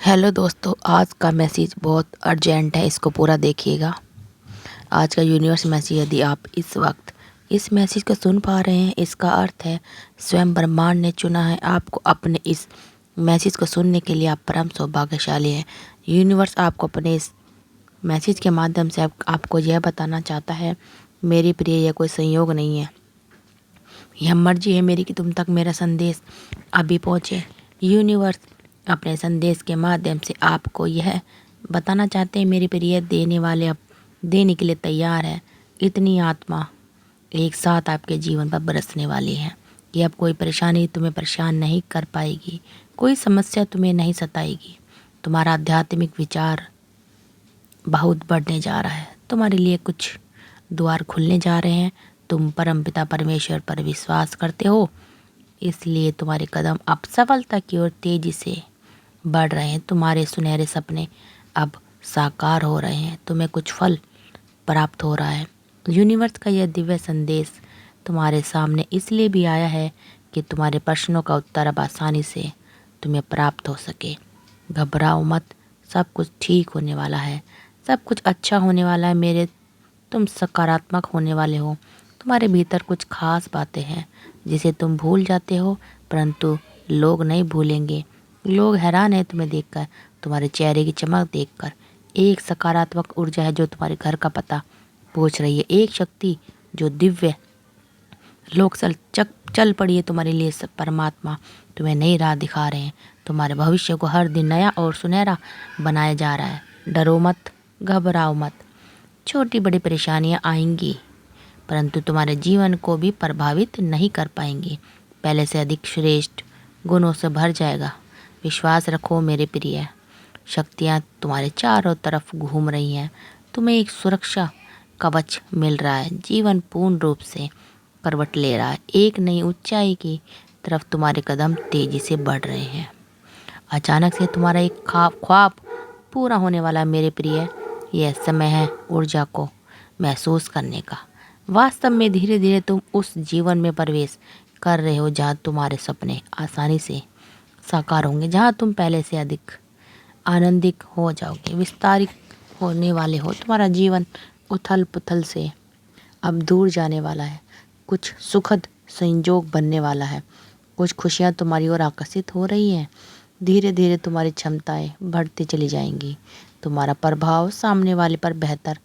Hello दोस्तों, आज का मैसेज बहुत अर्जेंट है, इसको पूरा देखिएगा। आज का यूनिवर्स मैसेज यदि आप इस वक्त इस मैसेज को सुन पा रहे हैं, इसका अर्थ है स्वयं ब्रह्मांड ने चुना है आपको अपने इस मैसेज को सुनने के लिए। आप परम सौभाग्यशाली हैं। यूनिवर्स आपको अपने इस मैसेज के माध्यम से आपको यह बताना चाहता है, मेरी प्रिय, यह कोई संयोग नहीं है, यह मर्जी है मेरी कि तुम तक मेरा संदेश अभी पहुँचे। यूनिवर्स अपने संदेश के माध्यम से आपको यह बताना चाहते हैं, मेरे प्रिय, देने वाले अब देने के लिए तैयार है। इतनी आत्मा एक साथ आपके जीवन पर बरसने वाली है कि अब कोई परेशानी तुम्हें परेशान नहीं कर पाएगी, कोई समस्या तुम्हें नहीं सताएगी। तुम्हारा आध्यात्मिक विचार बहुत बढ़ने जा रहा है, तुम्हारे लिए कुछ द्वार खुलने जा रहे हैं। तुम परमपिता परमेश्वर पर विश्वास करते हो, इसलिए तुम्हारे कदम अब सफलता की ओर तेजी से बढ़ रहे हैं। तुम्हारे सुनहरे सपने अब साकार हो रहे हैं, तुम्हें कुछ फल प्राप्त हो रहा है। यूनिवर्स का यह दिव्य संदेश तुम्हारे सामने इसलिए भी आया है कि तुम्हारे प्रश्नों का उत्तर अब आसानी से तुम्हें प्राप्त हो सके। घबराओ मत, सब कुछ ठीक होने वाला है, सब कुछ अच्छा होने वाला है मेरे। तुम सकारात्मक होने वाले हो। तुम्हारे भीतर कुछ खास बातें हैं जिसे तुम भूल जाते हो, परंतु लोग नहीं भूलेंगे। लोग हैरान हैं तुम्हें देखकर, तुम्हारे चेहरे की चमक देखकर। एक सकारात्मक ऊर्जा है जो तुम्हारे घर का पता पूछ रही है, एक शक्ति जो दिव्य लोग चल पड़ी है तुम्हारे लिए। सब परमात्मा तुम्हें नई राह दिखा रहे हैं, तुम्हारे भविष्य को हर दिन नया और सुनहरा बनाया जा रहा है। डरो मत, घबराओ मत। छोटी बड़ी परेशानियां आएंगी, परंतु तुम्हारे जीवन को भी प्रभावित नहीं कर पाएंगी। पहले से अधिक श्रेष्ठ गुणों से भर जाएगा। विश्वास रखो मेरे प्रिय, शक्तियाँ तुम्हारे चारों तरफ घूम रही हैं। तुम्हें एक सुरक्षा कवच मिल रहा है। जीवन पूर्ण रूप से करवट ले रहा है। एक नई ऊंचाई की तरफ तुम्हारे कदम तेजी से बढ़ रहे हैं। अचानक से तुम्हारा एक ख्वाब पूरा होने वाला है मेरे प्रिय। यह समय है ऊर्जा को महसूस करने का। वास्तव में धीरे धीरे तुम उस जीवन में प्रवेश कर रहे हो जहाँ तुम्हारे सपने आसानी से साकार होंगे, जहाँ तुम पहले से अधिक आनंदित हो जाओगे, विस्तारित होने वाले हो। तुम्हारा जीवन उथल पुथल से अब दूर जाने वाला है। कुछ सुखद संयोग बनने वाला है। कुछ खुशियाँ तुम्हारी ओर आकर्षित हो रही हैं। धीरे धीरे तुम्हारी क्षमताएं बढ़ती चली जाएंगी। तुम्हारा प्रभाव सामने वाले पर बेहतर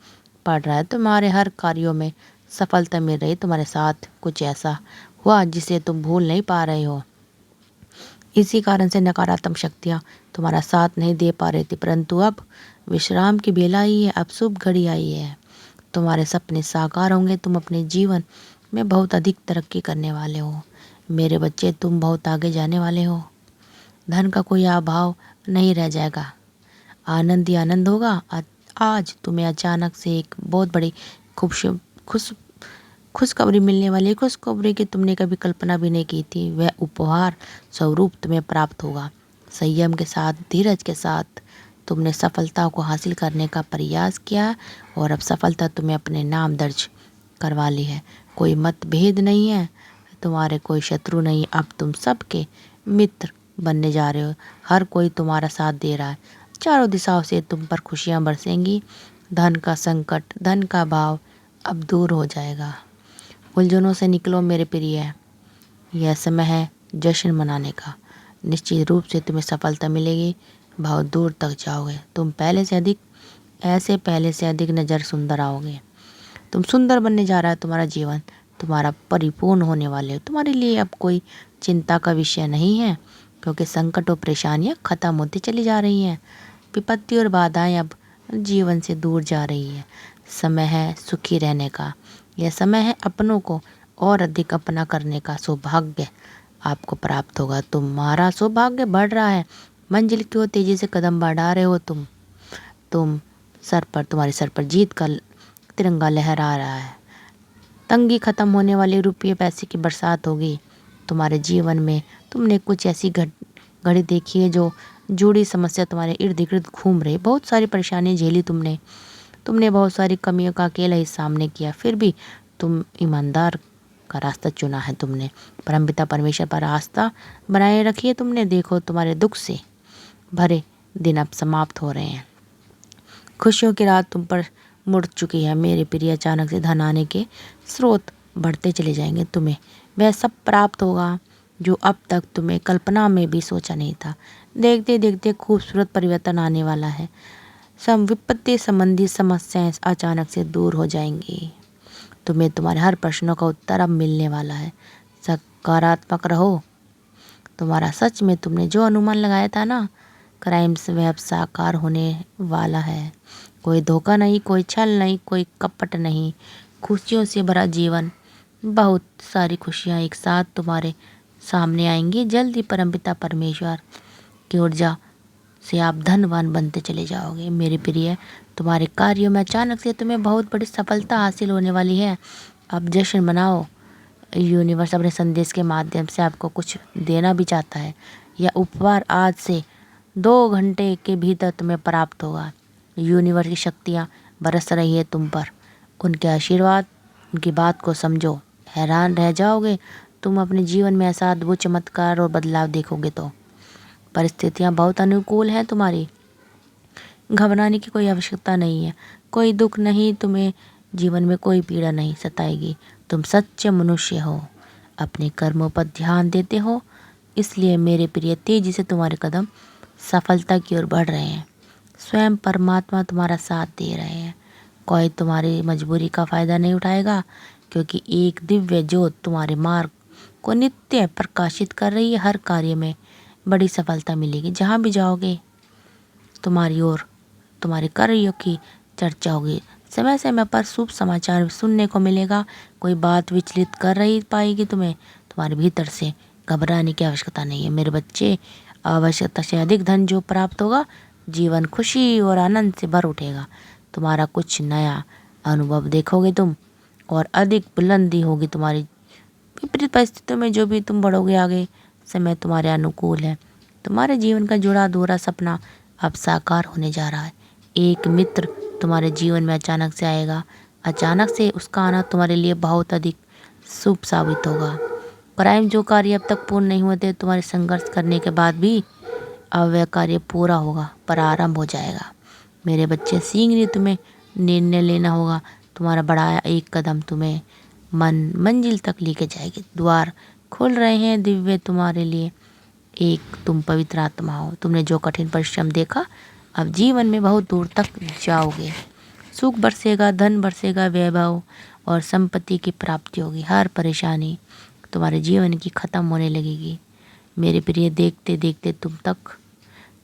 पड़ रहा है। तुम्हारे हर कार्यों में सफलता मिल रही। तुम्हारे साथ कुछ ऐसा हुआ जिसे तुम भूल नहीं पा रहे हो। इसी कारण से नकारात्मक शक्तियाँ तुम्हारा साथ नहीं दे पा रही थी, परंतु अब विश्राम की बेला आई है। अब शुभ घड़ी आई है। तुम्हारे सपने साकार होंगे। तुम अपने जीवन में बहुत अधिक तरक्की करने वाले हो मेरे बच्चे। तुम बहुत आगे जाने वाले हो। धन का कोई अभाव नहीं रह जाएगा। आनंद ही आनंद होगा। आज तुम्हें अचानक से एक बहुत बड़ी खुश खुश खुशखबरी मिलने वाली है। खुशखबरी की तुमने कभी कल्पना भी नहीं की थी। वह उपहार स्वरूप तुम्हें प्राप्त होगा। संयम के साथ, धीरज के साथ तुमने सफलता को हासिल करने का प्रयास किया और अब सफलता तुम्हें अपने नाम दर्ज करवा ली है। कोई मतभेद नहीं है, तुम्हारे कोई शत्रु नहीं। अब तुम सबके मित्र बनने जा रहे हो। हर कोई तुम्हारा साथ दे रहा है। चारों दिशाओं से तुम पर खुशियां बरसेंगी। धन का संकट, धन का भाव अब दूर हो जाएगा। उलझनों से निकलो मेरे प्रिय। यह समय है जश्न मनाने का। निश्चित रूप से तुम्हें सफलता मिलेगी। बहुत दूर तक जाओगे। तुम पहले से अधिक नज़र सुंदर आओगे। तुम सुंदर बनने जा रहा है तुम्हारा जीवन। तुम्हारा परिपूर्ण होने वाले हो। तुम्हारे लिए अब कोई चिंता का विषय नहीं है, क्योंकि संकट और परेशानियां खत्म होती चली जा रही हैं। विपत्ति और बाधाएं अब जीवन से दूर जा रही है। समय है सुखी रहने का। यह समय है अपनों को और अधिक अपना करने का। सौभाग्य आपको प्राप्त होगा। तुम्हारा सौभाग्य बढ़ रहा है। मंजिल की ओर तेजी से कदम बढ़ा रहे हो तुम तुम्हारे सर पर जीत का तिरंगा लहरा रहा है। तंगी खत्म होने वाली, रुपये पैसे की बरसात होगी तुम्हारे जीवन में। तुमने कुछ ऐसी घड़ी देखी है जो जुड़ी समस्या तुम्हारे इर्द गिर्द घूम रही। बहुत सारी परेशानियां झेली तुमने बहुत सारी कमियों का अकेला ही सामने किया, फिर भी तुम ईमानदार का रास्ता चुना है। तुमने परमपिता परमेश्वर पर आस्था बनाए रखी है। तुमने देखो, तुम्हारे दुख से भरे दिन अब समाप्त हो रहे हैं। खुशियों की रात तुम पर मुड़ चुकी है मेरे प्रिय। अचानक से धन आने के स्रोत बढ़ते चले जाएंगे। तुम्हें वह सब प्राप्त होगा जो अब तक तुम्हें कल्पना में भी सोचा नहीं था। देखते देखते खूबसूरत परिवर्तन आने वाला है। विपत्ति संबंधी समस्याएं अचानक से दूर हो जाएंगी। तुम्हें तुम्हारे हर प्रश्नों का उत्तर अब मिलने वाला है। सकारात्मक रहो। तुम्हारा सच में तुमने जो अनुमान लगाया था ना, क्राइम्स वह अब साकार होने वाला है। कोई धोखा नहीं, कोई छल नहीं, कोई कपट नहीं। खुशियों से भरा जीवन, बहुत सारी खुशियाँ एक साथ तुम्हारे सामने आएंगी। जल्द ही परमपिता परमेश्वर की ऊर्जा से आप धनवान बनते चले जाओगे मेरे प्रिय। तुम्हारे कार्यों में अचानक से तुम्हें बहुत बड़ी सफलता हासिल होने वाली है। अब जश्न मनाओ। यूनिवर्स अपने संदेश के माध्यम से आपको कुछ देना भी चाहता है। यह उपहार आज से 2 घंटे के भीतर तुम्हें प्राप्त होगा। यूनिवर्स की शक्तियाँ बरस रही है तुम पर। उनके आशीर्वाद, उनकी बात को समझो। हैरान रह जाओगे तुम अपने जीवन में ऐसा अद्भुत चमत्कार और बदलाव देखोगे। तो परिस्थितियाँ बहुत अनुकूल हैं तुम्हारी। घबराने की कोई आवश्यकता नहीं है। कोई दुख नहीं, तुम्हें जीवन में कोई पीड़ा नहीं सताएगी। तुम सच्चे मनुष्य हो, अपने कर्मों पर ध्यान देते हो, इसलिए मेरे प्रिय तेजी से तुम्हारे कदम सफलता की ओर बढ़ रहे हैं। स्वयं परमात्मा तुम्हारा साथ दे रहे हैं। कोई तुम्हारी मजबूरी का फ़ायदा नहीं उठाएगा, क्योंकि एक दिव्य ज्योत तुम्हारे मार्ग को नित्य प्रकाशित कर रही है। हर कार्य में बड़ी सफलता मिलेगी। जहाँ भी जाओगे तुम्हारी ओर तुम्हारे कार्यों की चर्चा होगी। समय समय पर शुभ समाचार सुनने को मिलेगा। कोई बात विचलित कर रही पाएगी तुम्हें। तुम्हारे भीतर से घबराने की आवश्यकता नहीं है मेरे बच्चे। आवश्यकता से अधिक धन जो प्राप्त होगा, जीवन खुशी और आनंद से भर उठेगा। तुम्हारा कुछ नया अनुभव देखोगे तुम, और अधिक बुलंदी होगी तुम्हारी। विपरीत परिस्थितियों में जो भी तुम बढ़ोगे आगे, समय तुम्हारे अनुकूल है। तुम्हारे जीवन का जुड़ा अधूरा सपना अब साकार होने जा रहा है। एक मित्र तुम्हारे जीवन में अचानक से आएगा। अचानक से उसका आना तुम्हारे लिए बहुत अधिक शुभ साबित होगा। क्राइम जो कार्य अब तक पूर्ण नहीं हुए थे, तुम्हारे संघर्ष करने के बाद भी अब वह कार्य पूरा होगा, प्रारंभ हो जाएगा मेरे बच्चे। शीघ्र तुम्हें निर्णय लेना होगा। तुम्हारा बढ़ाया एक कदम तुम्हें मंजिल तक लेके जाएगी। द्वार खुल रहे हैं दिव्य तुम्हारे लिए। एक तुम पवित्र आत्मा हो। तुमने जो कठिन परिश्रम देखा, अब जीवन में बहुत दूर तक जाओगे। सुख बरसेगा, धन बरसेगा, वैभव और संपत्ति की प्राप्ति होगी। हर परेशानी तुम्हारे जीवन की खत्म होने लगेगी मेरे प्रिय। देखते देखते तुम तक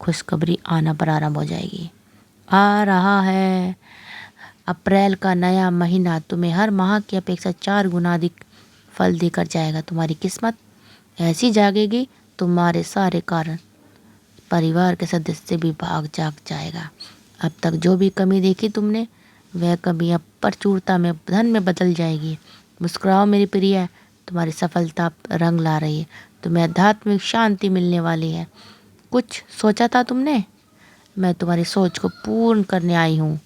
खुशखबरी आना प्रारंभ हो जाएगी। आ रहा है अप्रैल का नया महीना। तुम्हें हर माह की अपेक्षा 4 गुना अधिक फल देकर जाएगा। तुम्हारी किस्मत ऐसी जागेगी, तुम्हारे सारे कारण परिवार के सदस्य भी भाग जाग जाएगा। अब तक जो भी कमी देखी तुमने, वह कमी अब प्रचुरता में, धन में बदल जाएगी। मुस्कुराओ मेरी प्रिय, तुम्हारी सफलता रंग ला रही है। तुम्हें आध्यात्मिक शांति मिलने वाली है। कुछ सोचा था तुमने, मैं तुम्हारी सोच को पूर्ण करने आई हूँ।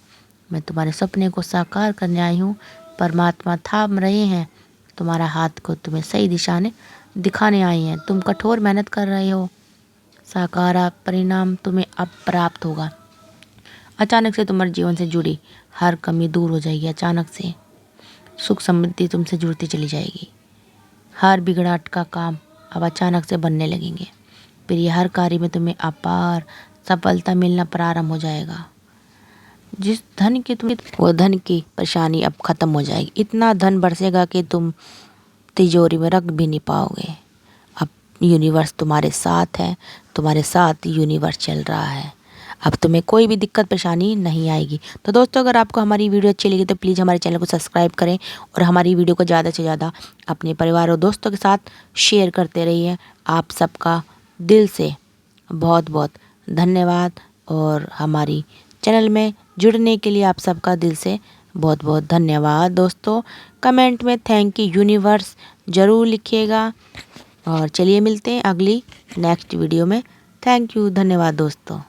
मैं तुम्हारे सपने को साकार करने आई हूँ। परमात्मा थाम रहे हैं तुम्हारा हाथ को, तुम्हें सही दिशा ने दिखाने आई हैं। तुम कठोर मेहनत कर रहे हो, साकार परिणाम तुम्हें अब प्राप्त होगा। अचानक से तुम्हारे जीवन से जुड़ी हर कमी दूर हो जाएगी। अचानक से सुख समृद्धि तुमसे जुड़ती चली जाएगी। हर बिगड़ा अटका काम अब अचानक से बनने लगेंगे। फिर ये हर कार्य में तुम्हें अपार सफलता मिलना प्रारंभ हो जाएगा। जिस धन की तुम्हें, वो धन की परेशानी अब खत्म हो जाएगी। इतना धन बरसेगा कि तुम तिजोरी में रख भी नहीं पाओगे। अब यूनिवर्स तुम्हारे साथ है, तुम्हारे साथ यूनिवर्स चल रहा है। अब तुम्हें कोई भी दिक्कत परेशानी नहीं आएगी। तो दोस्तों, अगर आपको हमारी वीडियो अच्छी लगी तो प्लीज़ हमारे चैनल को सब्सक्राइब करें और हमारी वीडियो को ज़्यादा से ज़्यादा अपने परिवार और दोस्तों के साथ शेयर करते रहिए। आप सबका दिल से बहुत बहुत धन्यवाद, और हमारी चैनल में जुड़ने के लिए आप सबका दिल से बहुत बहुत धन्यवाद। दोस्तों, कमेंट में थैंक यू यूनिवर्स ज़रूर लिखिएगा। और चलिए मिलते हैं अगली नेक्स्ट वीडियो में। थैंक यू, धन्यवाद दोस्तों।